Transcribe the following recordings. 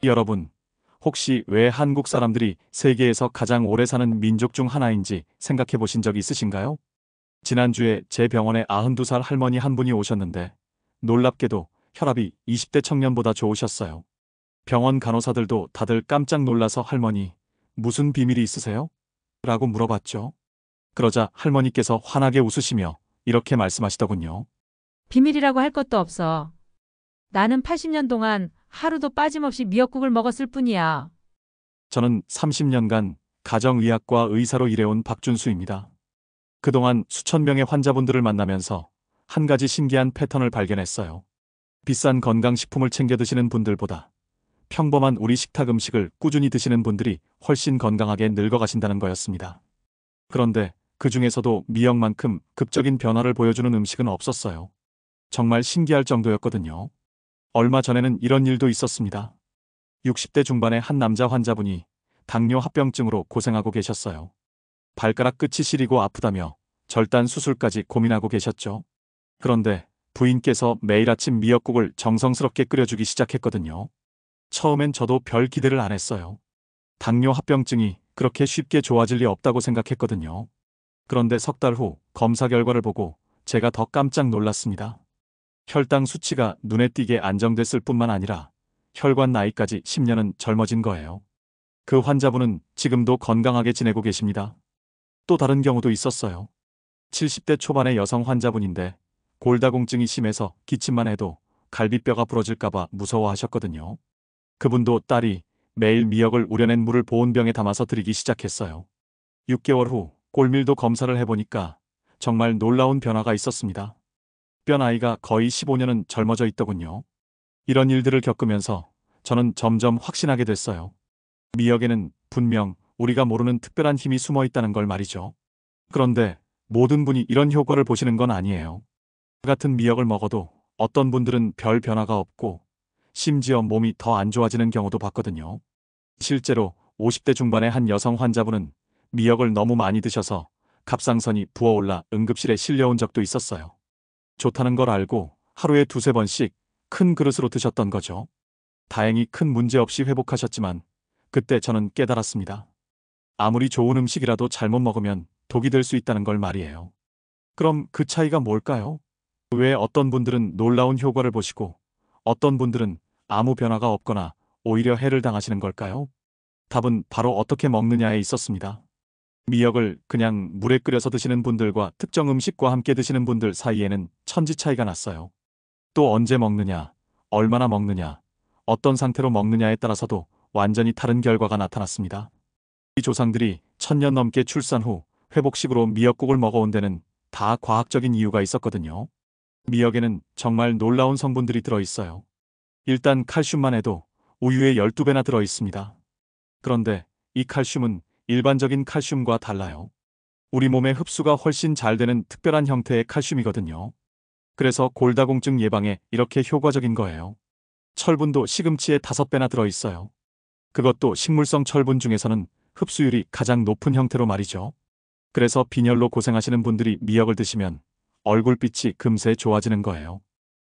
여러분, 혹시 왜 한국 사람들이 세계에서 가장 오래 사는 민족 중 하나인지 생각해 보신 적 있으신가요? 지난주에 제 병원에 92살 할머니 한 분이 오셨는데 놀랍게도 혈압이 20대 청년보다 좋으셨어요. 병원 간호사들도 다들 깜짝 놀라서 할머니, 무슨 비밀이 있으세요? 라고 물어봤죠. 그러자 할머니께서 환하게 웃으시며 이렇게 말씀하시더군요. 비밀이라고 할 것도 없어. 나는 80년 동안 하루도 빠짐없이 미역국을 먹었을 뿐이야. 저는 30년간 가정의학과 의사로 일해온 박준수입니다. 그동안 수천 명의 환자분들을 만나면서 한 가지 신기한 패턴을 발견했어요. 비싼 건강식품을 챙겨 드시는 분들보다 평범한 우리 식탁 음식을 꾸준히 드시는 분들이 훨씬 건강하게 늙어가신다는 거였습니다. 그런데 그 중에서도 미역만큼 극적인 변화를 보여주는 음식은 없었어요. 정말 신기할 정도였거든요. 얼마 전에는 이런 일도 있었습니다. 60대 중반의 한 남자 환자분이 당뇨 합병증으로 고생하고 계셨어요. 발가락 끝이 시리고 아프다며 절단 수술까지 고민하고 계셨죠. 그런데 부인께서 매일 아침 미역국을 정성스럽게 끓여주기 시작했거든요. 처음엔 저도 별 기대를 안 했어요. 당뇨 합병증이 그렇게 쉽게 좋아질 리 없다고 생각했거든요. 그런데 석 달 후 검사 결과를 보고 제가 더 깜짝 놀랐습니다. 혈당 수치가 눈에 띄게 안정됐을 뿐만 아니라 혈관 나이까지 10년은 젊어진 거예요. 그 환자분은 지금도 건강하게 지내고 계십니다. 또 다른 경우도 있었어요. 70대 초반의 여성 환자분인데 골다공증이 심해서 기침만 해도 갈비뼈가 부러질까봐 무서워하셨거든요. 그분도 딸이 매일 미역을 우려낸 물을 보온병에 담아서 드리기 시작했어요. 6개월 후 골밀도 검사를 해보니까 정말 놀라운 변화가 있었습니다. 뼈 나이가 거의 15년은 젊어져 있더군요. 이런 일들을 겪으면서 저는 점점 확신하게 됐어요. 미역에는 분명 우리가 모르는 특별한 힘이 숨어 있다는 걸 말이죠. 그런데 모든 분이 이런 효과를 보시는 건 아니에요. 같은 미역을 먹어도 어떤 분들은 별 변화가 없고 심지어 몸이 더 안 좋아지는 경우도 봤거든요. 실제로 50대 중반의 한 여성 환자분은 미역을 너무 많이 드셔서 갑상선이 부어올라 응급실에 실려온 적도 있었어요. 좋다는 걸 알고 하루에 두세 번씩 큰 그릇으로 드셨던 거죠. 다행히 큰 문제 없이 회복하셨지만 그때 저는 깨달았습니다. 아무리 좋은 음식이라도 잘못 먹으면 독이 될 수 있다는 걸 말이에요. 그럼 그 차이가 뭘까요? 왜 어떤 분들은 놀라운 효과를 보시고 어떤 분들은 아무 변화가 없거나 오히려 해를 당하시는 걸까요? 답은 바로 어떻게 먹느냐에 있었습니다. 미역을 그냥 물에 끓여서 드시는 분들과 특정 음식과 함께 드시는 분들 사이에는 천지 차이가 났어요. 또 언제 먹느냐, 얼마나 먹느냐, 어떤 상태로 먹느냐에 따라서도 완전히 다른 결과가 나타났습니다. 이 조상들이 1000년 넘게 출산 후 회복식으로 미역국을 먹어온 데는 다 과학적인 이유가 있었거든요. 미역에는 정말 놀라운 성분들이 들어있어요. 일단 칼슘만 해도 우유에 12배나 들어있습니다. 그런데 이 칼슘은 일반적인 칼슘과 달라요. 우리 몸에 흡수가 훨씬 잘 되는 특별한 형태의 칼슘이거든요. 그래서 골다공증 예방에 이렇게 효과적인 거예요. 철분도 시금치에 5배나 들어있어요. 그것도 식물성 철분 중에서는 흡수율이 가장 높은 형태로 말이죠. 그래서 빈혈로 고생하시는 분들이 미역을 드시면 얼굴빛이 금세 좋아지는 거예요.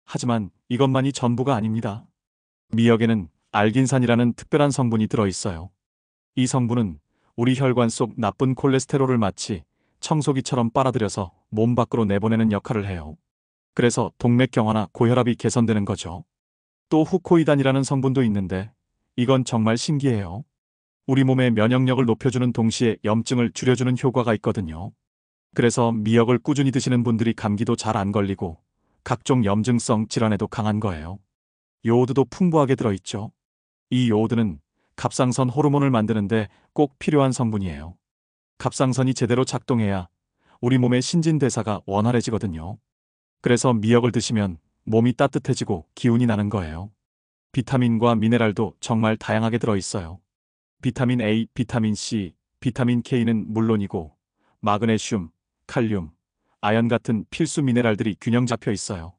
하지만 이것만이 전부가 아닙니다. 미역에는 알긴산이라는 특별한 성분이 들어있어요. 이 성분은 우리 혈관 속 나쁜 콜레스테롤을 마치 청소기처럼 빨아들여서 몸 밖으로 내보내는 역할을 해요. 그래서 동맥경화나 고혈압이 개선되는 거죠. 또 후코이단이라는 성분도 있는데 이건 정말 신기해요. 우리 몸의 면역력을 높여주는 동시에 염증을 줄여주는 효과가 있거든요. 그래서 미역을 꾸준히 드시는 분들이 감기도 잘 안 걸리고 각종 염증성 질환에도 강한 거예요. 요오드도 풍부하게 들어있죠. 이 요오드는 갑상선 호르몬을 만드는데 꼭 필요한 성분이에요. 갑상선이 제대로 작동해야 우리 몸의 신진대사가 원활해지거든요. 그래서 미역을 드시면 몸이 따뜻해지고 기운이 나는 거예요. 비타민과 미네랄도 정말 다양하게 들어있어요. 비타민 A, 비타민 C, 비타민 K는 물론이고 마그네슘, 칼륨, 아연 같은 필수 미네랄들이 균형 잡혀 있어요.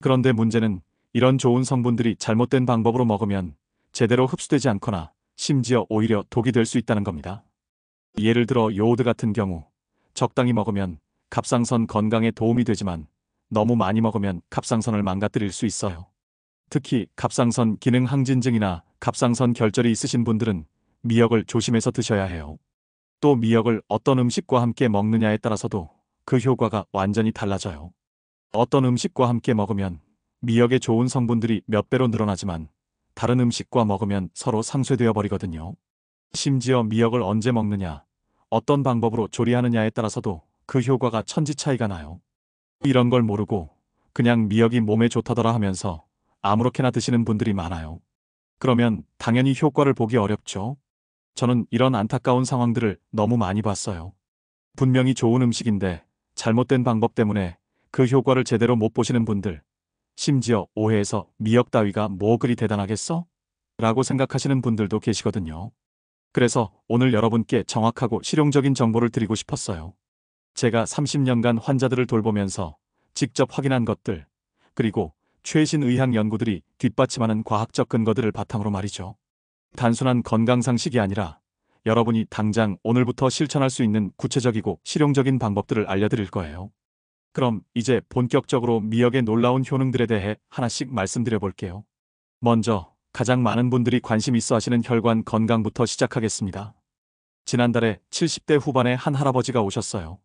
그런데 문제는 이런 좋은 성분들이 잘못된 방법으로 먹으면 제대로 흡수되지 않거나 심지어 오히려 독이 될 수 있다는 겁니다. 예를 들어 요오드 같은 경우 적당히 먹으면 갑상선 건강에 도움이 되지만 너무 많이 먹으면 갑상선을 망가뜨릴 수 있어요. 특히 갑상선 기능 항진증이나 갑상선 결절이 있으신 분들은 미역을 조심해서 드셔야 해요. 또 미역을 어떤 음식과 함께 먹느냐에 따라서도 그 효과가 완전히 달라져요. 어떤 음식과 함께 먹으면 미역의 좋은 성분들이 몇 배로 늘어나지만 다른 음식과 먹으면 서로 상쇄되어 버리거든요. 심지어 미역을 언제 먹느냐, 어떤 방법으로 조리하느냐에 따라서도 그 효과가 천지 차이가 나요. 이런 걸 모르고 그냥 미역이 몸에 좋다더라 하면서 아무렇게나 드시는 분들이 많아요. 그러면 당연히 효과를 보기 어렵죠. 저는 이런 안타까운 상황들을 너무 많이 봤어요. 분명히 좋은 음식인데 잘못된 방법 때문에 그 효과를 제대로 못 보시는 분들, 심지어 오해해서 미역 따위가 뭐 그리 대단하겠어? 라고 생각하시는 분들도 계시거든요. 그래서 오늘 여러분께 정확하고 실용적인 정보를 드리고 싶었어요. 제가 30년간 환자들을 돌보면서 직접 확인한 것들, 그리고 최신 의학 연구들이 뒷받침하는 과학적 근거들을 바탕으로 말이죠. 단순한 건강상식이 아니라 여러분이 당장 오늘부터 실천할 수 있는 구체적이고 실용적인 방법들을 알려드릴 거예요. 그럼 이제 본격적으로 미역의 놀라운 효능들에 대해 하나씩 말씀드려 볼게요. 먼저 가장 많은 분들이 관심 있어 하시는 혈관 건강부터 시작하겠습니다. 지난달에 70대 후반의 한 할아버지가 오셨어요.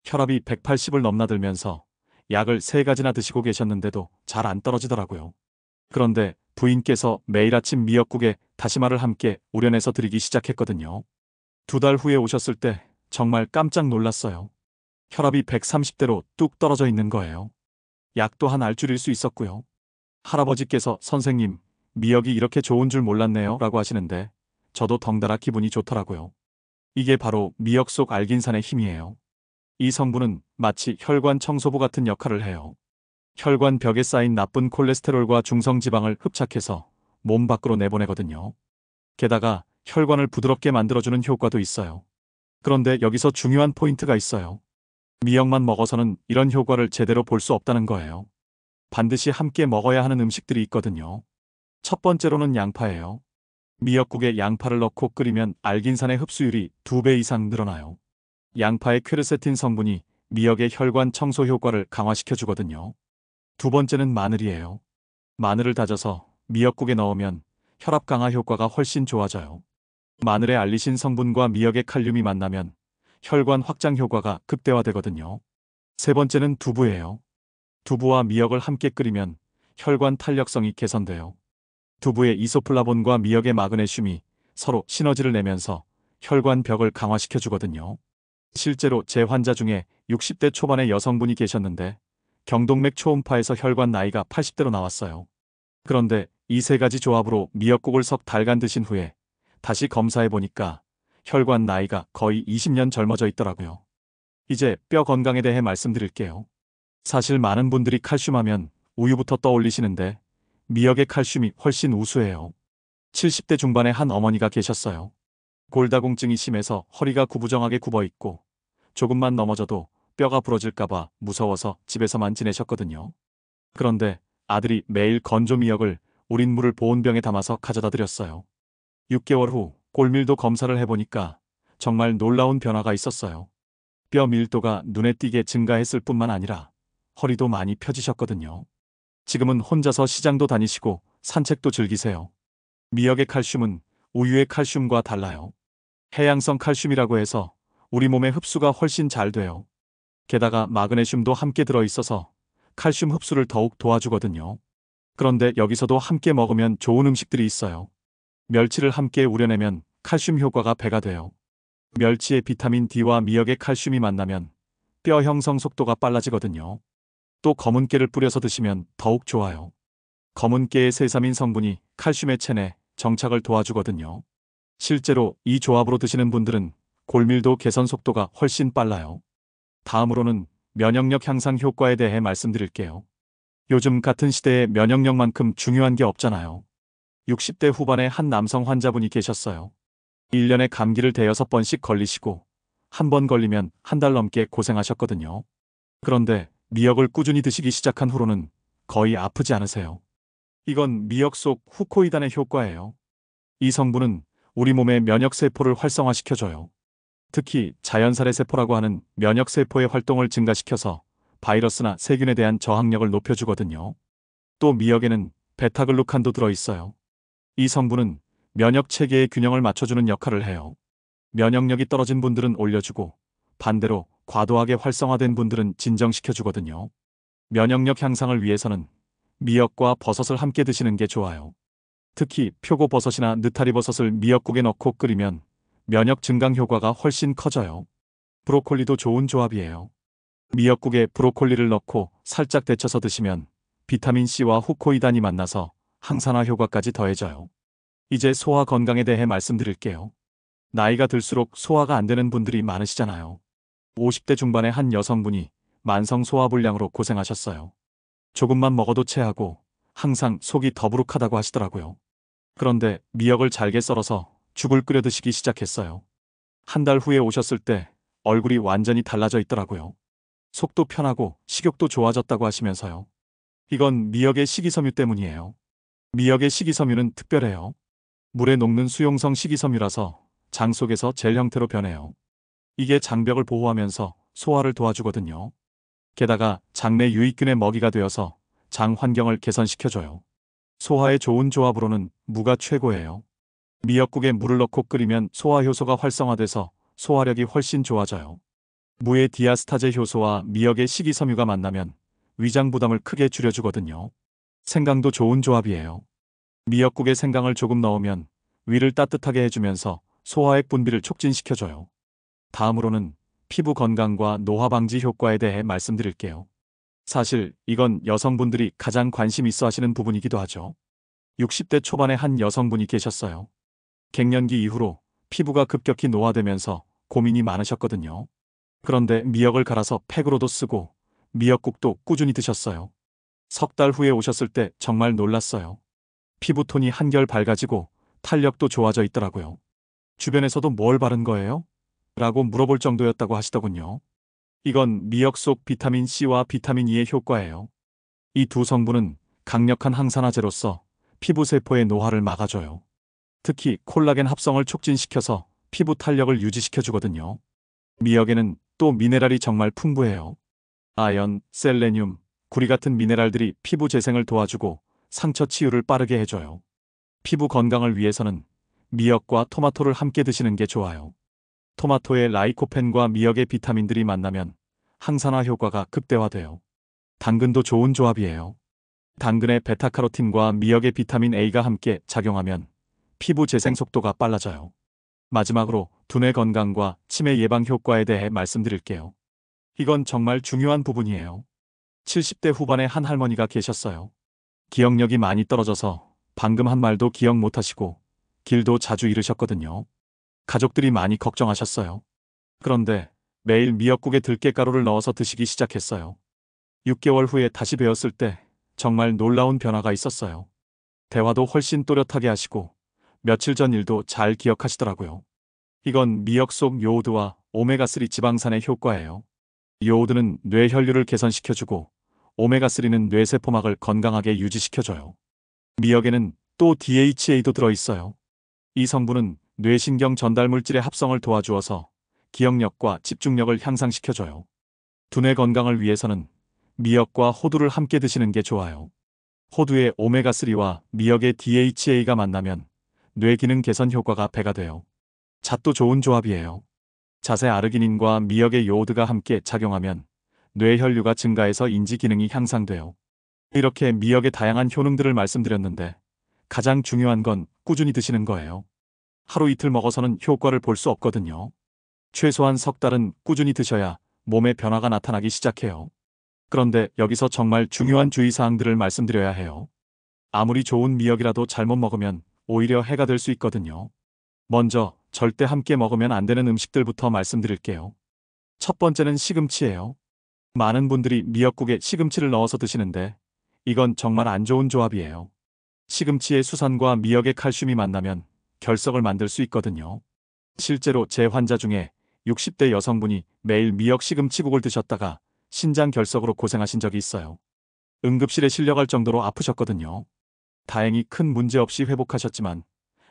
혈압이 180을 넘나들면서 약을 3가지나 드시고 계셨는데도 잘 안 떨어지더라고요. 그런데 부인께서 매일 아침 미역국에 다시마를 함께 우려내서 드리기 시작했거든요. 2달 후에 오셨을 때 정말 깜짝 놀랐어요. 혈압이 130대로 뚝 떨어져 있는 거예요. 약도 한 알줄일 수 있었고요. 할아버지께서 선생님, 미역이 이렇게 좋은 줄 몰랐네요 라고 하시는데 저도 덩달아 기분이 좋더라고요. 이게 바로 미역 속 알긴산의 힘이에요. 이 성분은 마치 혈관 청소부 같은 역할을 해요. 혈관 벽에 쌓인 나쁜 콜레스테롤과 중성지방을 흡착해서 몸 밖으로 내보내거든요. 게다가 혈관을 부드럽게 만들어주는 효과도 있어요. 그런데 여기서 중요한 포인트가 있어요. 미역만 먹어서는 이런 효과를 제대로 볼 수 없다는 거예요. 반드시 함께 먹어야 하는 음식들이 있거든요. 첫 번째로는 양파예요. 미역국에 양파를 넣고 끓이면 알긴산의 흡수율이 2배 이상 늘어나요. 양파의 퀘르세틴 성분이 미역의 혈관 청소 효과를 강화시켜주거든요. 두 번째는 마늘이에요. 마늘을 다져서 미역국에 넣으면 혈압 강화 효과가 훨씬 좋아져요. 마늘의 알리신 성분과 미역의 칼륨이 만나면 혈관 확장 효과가 극대화되거든요. 세 번째는 두부예요. 두부와 미역을 함께 끓이면 혈관 탄력성이 개선돼요. 두부의 이소플라본과 미역의 마그네슘이 서로 시너지를 내면서 혈관 벽을 강화시켜주거든요. 실제로 제 환자 중에 60대 초반의 여성분이 계셨는데 경동맥 초음파에서 혈관 나이가 80대로 나왔어요. 그런데 이 3가지 조합으로 미역국을 석 달간 드신 후에 다시 검사해보니까 혈관 나이가 거의 20년 젊어져 있더라고요. 이제 뼈 건강에 대해 말씀드릴게요. 사실 많은 분들이 칼슘 하면 우유부터 떠올리시는데 미역의 칼슘이 훨씬 우수해요. 70대 중반의 한 어머니가 계셨어요. 골다공증이 심해서 허리가 구부정하게 굽어 있고 조금만 넘어져도 뼈가 부러질까봐 무서워서 집에서만 지내셨거든요. 그런데 아들이 매일 건조 미역을 우린 물을 보온병에 담아서 가져다 드렸어요. 6개월 후 골밀도 검사를 해보니까 정말 놀라운 변화가 있었어요. 뼈 밀도가 눈에 띄게 증가했을 뿐만 아니라 허리도 많이 펴지셨거든요. 지금은 혼자서 시장도 다니시고 산책도 즐기세요. 미역의 칼슘은 우유의 칼슘과 달라요. 해양성 칼슘이라고 해서 우리 몸의 흡수가 훨씬 잘 돼요. 게다가 마그네슘도 함께 들어있어서 칼슘 흡수를 더욱 도와주거든요. 그런데 여기서도 함께 먹으면 좋은 음식들이 있어요. 멸치를 함께 우려내면 칼슘 효과가 배가 돼요. 멸치의 비타민 D와 미역의 칼슘이 만나면 뼈 형성 속도가 빨라지거든요. 또 검은 깨를 뿌려서 드시면 더욱 좋아요. 검은 깨의 세사민 성분이 칼슘의 체내 정착을 도와주거든요. 실제로 이 조합으로 드시는 분들은 골밀도 개선 속도가 훨씬 빨라요. 다음으로는 면역력 향상 효과에 대해 말씀드릴게요. 요즘 같은 시대에 면역력만큼 중요한 게 없잖아요. 60대 후반의 한 남성 환자분이 계셨어요. 1년에 감기를 대여섯 번씩 걸리시고 한 번 걸리면 한 달 넘게 고생하셨거든요. 그런데 미역을 꾸준히 드시기 시작한 후로는 거의 아프지 않으세요. 이건 미역 속 후코이단의 효과예요. 이 성분은 우리 몸의 면역세포를 활성화시켜줘요. 특히 자연살해 세포라고 하는 면역세포의 활동을 증가시켜서 바이러스나 세균에 대한 저항력을 높여주거든요. 또 미역에는 베타글루칸도 들어있어요. 이 성분은 면역 체계의 균형을 맞춰주는 역할을 해요. 면역력이 떨어진 분들은 올려주고 반대로 과도하게 활성화된 분들은 진정시켜주거든요. 면역력 향상을 위해서는 미역과 버섯을 함께 드시는 게 좋아요. 특히 표고버섯이나 느타리버섯을 미역국에 넣고 끓이면 면역 증강 효과가 훨씬 커져요. 브로콜리도 좋은 조합이에요. 미역국에 브로콜리를 넣고 살짝 데쳐서 드시면 비타민C와 후코이단이 만나서 항산화 효과까지 더해져요. 이제 소화 건강에 대해 말씀드릴게요. 나이가 들수록 소화가 안 되는 분들이 많으시잖아요. 50대 중반의 한 여성분이 만성 소화불량으로 고생하셨어요. 조금만 먹어도 체하고 항상 속이 더부룩하다고 하시더라고요. 그런데 미역을 잘게 썰어서 죽을 끓여 드시기 시작했어요. 한 달 후에 오셨을 때 얼굴이 완전히 달라져 있더라고요. 속도 편하고 식욕도 좋아졌다고 하시면서요. 이건 미역의 식이섬유 때문이에요. 미역의 식이섬유는 특별해요. 물에 녹는 수용성 식이섬유라서 장 속에서 젤 형태로 변해요. 이게 장벽을 보호하면서 소화를 도와주거든요. 게다가 장내 유익균의 먹이가 되어서 장 환경을 개선시켜줘요. 소화에 좋은 조합으로는 무가 최고예요. 미역국에 물을 넣고 끓이면 소화 효소가 활성화돼서 소화력이 훨씬 좋아져요. 무의 디아스타제 효소와 미역의 식이섬유가 만나면 위장 부담을 크게 줄여주거든요. 생강도 좋은 조합이에요. 미역국에 생강을 조금 넣으면 위를 따뜻하게 해주면서 소화액 분비를 촉진시켜줘요. 다음으로는 피부 건강과 노화 방지 효과에 대해 말씀드릴게요. 사실 이건 여성분들이 가장 관심 있어 하시는 부분이기도 하죠. 60대 초반의 한 여성분이 계셨어요. 갱년기 이후로 피부가 급격히 노화되면서 고민이 많으셨거든요. 그런데 미역을 갈아서 팩으로도 쓰고 미역국도 꾸준히 드셨어요. 석 달 후에 오셨을 때 정말 놀랐어요. 피부톤이 한결 밝아지고 탄력도 좋아져 있더라고요. 주변에서도 뭘 바른 거예요? 라고 물어볼 정도였다고 하시더군요. 이건 미역 속 비타민C와 비타민 E의 효과예요. 이 두 성분은 강력한 항산화제로서 피부 세포의 노화를 막아줘요. 특히 콜라겐 합성을 촉진시켜서 피부 탄력을 유지시켜주거든요. 미역에는 또 미네랄이 정말 풍부해요. 아연, 셀레늄, 구리 같은 미네랄들이 피부 재생을 도와주고 상처 치유를 빠르게 해줘요. 피부 건강을 위해서는 미역과 토마토를 함께 드시는 게 좋아요. 토마토의 라이코펜과 미역의 비타민들이 만나면 항산화 효과가 극대화돼요. 당근도 좋은 조합이에요. 당근의 베타카로틴과 미역의 비타민 A가 함께 작용하면 피부 재생 속도가 빨라져요. 마지막으로 두뇌 건강과 치매 예방 효과에 대해 말씀드릴게요. 이건 정말 중요한 부분이에요. 70대 후반의 한 할머니가 계셨어요. 기억력이 많이 떨어져서 방금 한 말도 기억 못 하시고 길도 자주 잃으셨거든요. 가족들이 많이 걱정하셨어요. 그런데 매일 미역국에 들깨가루를 넣어서 드시기 시작했어요. 6개월 후에 다시 배웠을 때 정말 놀라운 변화가 있었어요. 대화도 훨씬 또렷하게 하시고 며칠 전 일도 잘 기억하시더라고요. 이건 미역 속 요오드와 오메가3 지방산의 효과예요. 요오드는 뇌 혈류를 개선시켜주고 오메가3는 뇌세포막을 건강하게 유지시켜줘요. 미역에는 또 DHA도 들어있어요. 이 성분은 뇌신경 전달 물질의 합성을 도와주어서 기억력과 집중력을 향상시켜줘요. 두뇌 건강을 위해서는 미역과 호두를 함께 드시는 게 좋아요. 호두의 오메가3와 미역의 DHA가 만나면 뇌 기능 개선 효과가 배가 돼요. 잣도 좋은 조합이에요. 잣의 아르기닌과 미역의 요오드가 함께 작용하면 뇌 혈류가 증가해서 인지 기능이 향상돼요. 이렇게 미역의 다양한 효능들을 말씀드렸는데 가장 중요한 건 꾸준히 드시는 거예요. 하루 이틀 먹어서는 효과를 볼 수 없거든요. 최소한 석 달은 꾸준히 드셔야 몸에 변화가 나타나기 시작해요. 그런데 여기서 정말 중요한 주의사항들을 말씀드려야 해요. 아무리 좋은 미역이라도 잘못 먹으면 오히려 해가 될 수 있거든요. 먼저 절대 함께 먹으면 안 되는 음식들부터 말씀드릴게요. 첫 번째는 시금치예요. 많은 분들이 미역국에 시금치를 넣어서 드시는데 이건 정말 안 좋은 조합이에요. 시금치의 수산과 미역의 칼슘이 만나면 결석을 만들 수 있거든요. 실제로 제 환자 중에 60대 여성분이 매일 미역 시금치국을 드셨다가 신장 결석으로 고생하신 적이 있어요. 응급실에 실려갈 정도로 아프셨거든요. 다행히 큰 문제 없이 회복하셨지만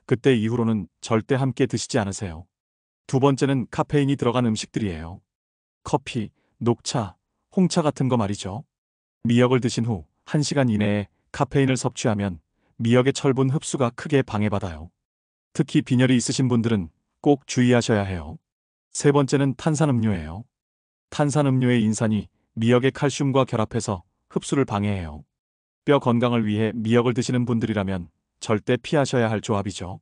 그때 이후로는 절대 함께 드시지 않으세요. 두 번째는 카페인이 들어간 음식들이에요. 커피, 녹차, 홍차 같은 거 말이죠. 미역을 드신 후 1시간 이내에 카페인을 섭취하면 미역의 철분 흡수가 크게 방해받아요. 특히 빈혈이 있으신 분들은 꼭 주의하셔야 해요. 세 번째는 탄산음료예요. 탄산음료의 인산이 미역의 칼슘과 결합해서 흡수를 방해해요. 뼈 건강을 위해 미역을 드시는 분들이라면 절대 피하셔야 할 조합이죠.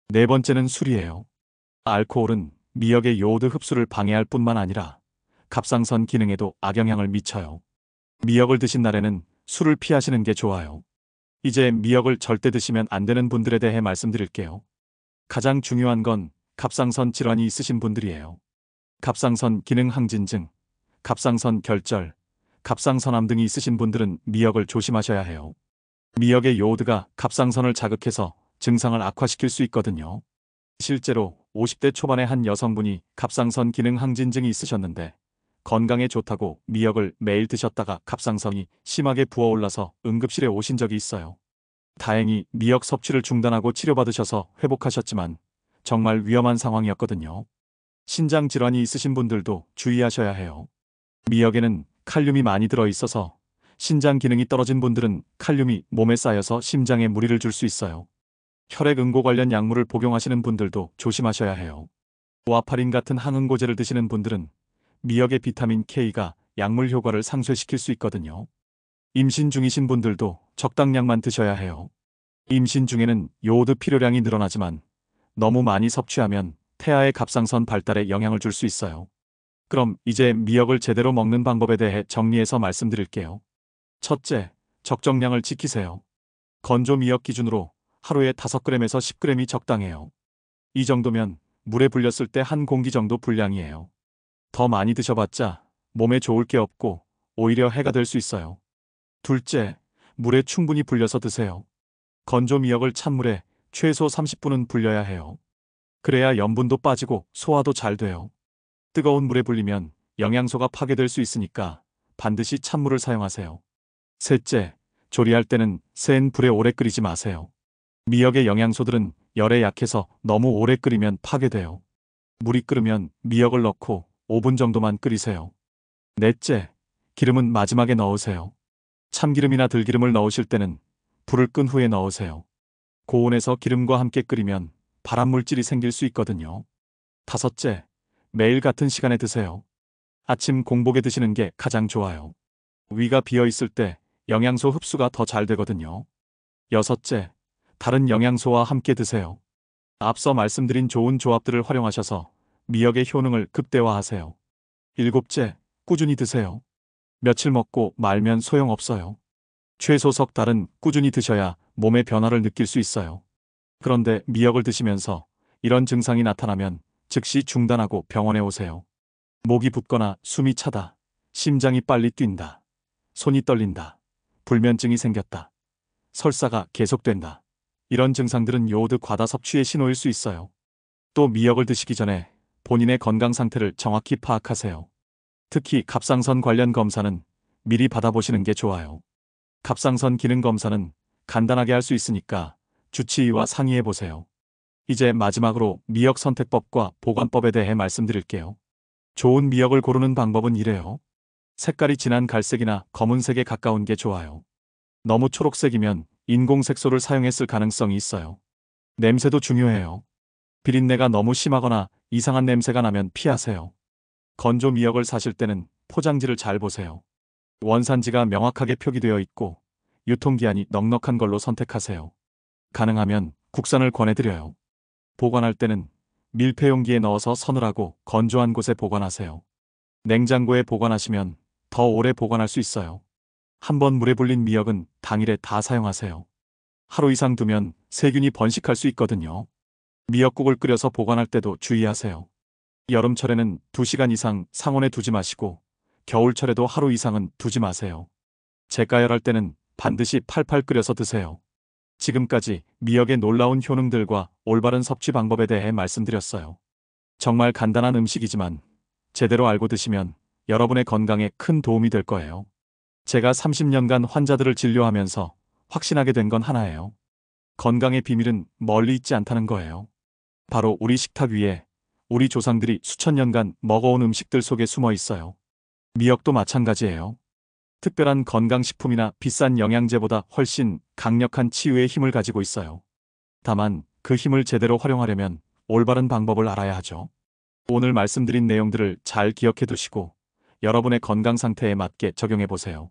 네 번째는 술이에요. 알코올은 미역의 요오드 흡수를 방해할 뿐만 아니라 갑상선 기능에도 악영향을 미쳐요. 미역을 드신 날에는 술을 피하시는 게 좋아요. 이제 미역을 절대 드시면 안 되는 분들에 대해 말씀드릴게요. 가장 중요한 건 갑상선 질환이 있으신 분들이에요. 갑상선 기능 항진증, 갑상선 결절, 갑상선암 등이 있으신 분들은 미역을 조심하셔야 해요. 미역의 요오드가 갑상선을 자극해서 증상을 악화시킬 수 있거든요. 실제로 50대 초반의 한 여성분이 갑상선 기능 항진증이 있으셨는데 건강에 좋다고 미역을 매일 드셨다가 갑상선이 심하게 부어올라서 응급실에 오신 적이 있어요. 다행히 미역 섭취를 중단하고 치료받으셔서 회복하셨지만 정말 위험한 상황이었거든요. 신장 질환이 있으신 분들도 주의하셔야 해요. 미역에는 칼륨이 많이 들어있어서 신장 기능이 떨어진 분들은 칼륨이 몸에 쌓여서 심장에 무리를 줄 수 있어요. 혈액 응고 관련 약물을 복용하시는 분들도 조심하셔야 해요. 와파린 같은 항응고제를 드시는 분들은 미역의 비타민 K가 약물 효과를 상쇄시킬 수 있거든요. 임신 중이신 분들도 적당량만 드셔야 해요. 임신 중에는 요오드 필요량이 늘어나지만 너무 많이 섭취하면 태아의 갑상선 발달에 영향을 줄 수 있어요. 그럼 이제 미역을 제대로 먹는 방법에 대해 정리해서 말씀드릴게요. 첫째, 적정량을 지키세요. 건조 미역 기준으로 하루에 5g에서 10g이 적당해요. 이 정도면 물에 불렸을 때 한 공기 정도 분량이에요. 더 많이 드셔봤자 몸에 좋을 게 없고 오히려 해가 될 수 있어요. 둘째, 물에 충분히 불려서 드세요. 건조 미역을 찬물에 최소 30분은 불려야 해요. 그래야 염분도 빠지고 소화도 잘 돼요. 뜨거운 물에 불리면 영양소가 파괴될 수 있으니까 반드시 찬물을 사용하세요. 셋째, 조리할 때는 센 불에 오래 끓이지 마세요. 미역의 영양소들은 열에 약해서 너무 오래 끓이면 파괴돼요. 물이 끓으면 미역을 넣고 5분 정도만 끓이세요. 넷째, 기름은 마지막에 넣으세요. 참기름이나 들기름을 넣으실 때는 불을 끈 후에 넣으세요. 고온에서 기름과 함께 끓이면 발암물질이 생길 수 있거든요. 다섯째, 매일 같은 시간에 드세요. 아침 공복에 드시는 게 가장 좋아요. 위가 비어 있을 때 영양소 흡수가 더 잘 되거든요. 여섯째, 다른 영양소와 함께 드세요. 앞서 말씀드린 좋은 조합들을 활용하셔서 미역의 효능을 극대화하세요. 일곱째, 꾸준히 드세요. 며칠 먹고 말면 소용없어요. 최소 석 달은 꾸준히 드셔야 몸의 변화를 느낄 수 있어요. 그런데 미역을 드시면서 이런 증상이 나타나면 즉시 중단하고 병원에 오세요. 목이 붓거나 숨이 차다, 심장이 빨리 뛴다, 손이 떨린다, 불면증이 생겼다, 설사가 계속된다. 이런 증상들은 요오드 과다 섭취의 신호일 수 있어요. 또 미역을 드시기 전에 본인의 건강 상태를 정확히 파악하세요. 특히 갑상선 관련 검사는 미리 받아보시는 게 좋아요. 갑상선 기능 검사는 간단하게 할 수 있으니까 주치의와 상의해보세요. 이제 마지막으로 미역 선택법과 보관법에 대해 말씀드릴게요. 좋은 미역을 고르는 방법은 이래요. 색깔이 진한 갈색이나 검은색에 가까운 게 좋아요. 너무 초록색이면 인공색소를 사용했을 가능성이 있어요. 냄새도 중요해요. 비린내가 너무 심하거나 이상한 냄새가 나면 피하세요. 건조 미역을 사실 때는 포장지를 잘 보세요. 원산지가 명확하게 표기되어 있고 유통기한이 넉넉한 걸로 선택하세요. 가능하면 국산을 권해드려요. 보관할 때는 밀폐용기에 넣어서 서늘하고 건조한 곳에 보관하세요. 냉장고에 보관하시면 더 오래 보관할 수 있어요. 한번 물에 불린 미역은 당일에 다 사용하세요. 하루 이상 두면 세균이 번식할 수 있거든요. 미역국을 끓여서 보관할 때도 주의하세요. 여름철에는 2시간 이상 상온에 두지 마시고 겨울철에도 하루 이상은 두지 마세요. 재가열할 때는 반드시 팔팔 끓여서 드세요. 지금까지 미역의 놀라운 효능들과 올바른 섭취 방법에 대해 말씀드렸어요. 정말 간단한 음식이지만 제대로 알고 드시면 여러분의 건강에 큰 도움이 될 거예요. 제가 30년간 환자들을 진료하면서 확신하게 된 건 하나예요. 건강의 비밀은 멀리 있지 않다는 거예요. 바로 우리 식탁 위에 우리 조상들이 수천 년간 먹어온 음식들 속에 숨어 있어요. 미역도 마찬가지예요. 특별한 건강식품이나 비싼 영양제보다 훨씬 강력한 치유의 힘을 가지고 있어요. 다만 그 힘을 제대로 활용하려면 올바른 방법을 알아야 하죠. 오늘 말씀드린 내용들을 잘 기억해 두시고 여러분의 건강 상태에 맞게 적용해 보세요.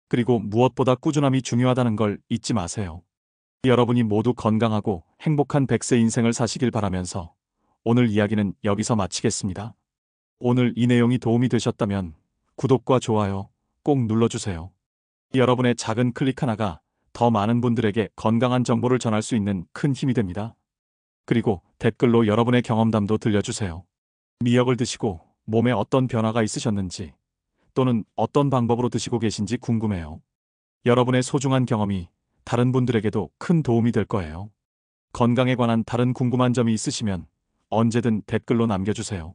그리고 무엇보다 꾸준함이 중요하다는 걸 잊지 마세요. 여러분이 모두 건강하고 행복한 100세 인생을 사시길 바라면서 오늘 이야기는 여기서 마치겠습니다. 오늘 이 내용이 도움이 되셨다면 구독과 좋아요 꼭 눌러주세요. 여러분의 작은 클릭 하나가 더 많은 분들에게 건강한 정보를 전할 수 있는 큰 힘이 됩니다. 그리고 댓글로 여러분의 경험담도 들려주세요. 미역을 드시고 몸에 어떤 변화가 있으셨는지 또는 어떤 방법으로 드시고 계신지 궁금해요. 여러분의 소중한 경험이 다른 분들에게도 큰 도움이 될 거예요. 건강에 관한 다른 궁금한 점이 있으시면 언제든 댓글로 남겨주세요.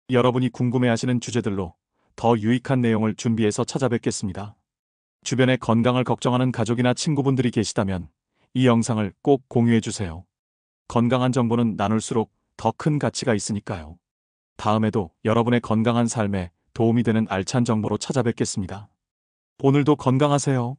여러분이 궁금해하시는 주제들로 더 유익한 내용을 준비해서 찾아뵙겠습니다. 주변에 건강을 걱정하는 가족이나 친구분들이 계시다면 이 영상을 꼭 공유해주세요. 건강한 정보는 나눌수록 더 큰 가치가 있으니까요. 다음에도 여러분의 건강한 삶에 도움이 되는 알찬 정보로 찾아뵙겠습니다. 오늘도 건강하세요.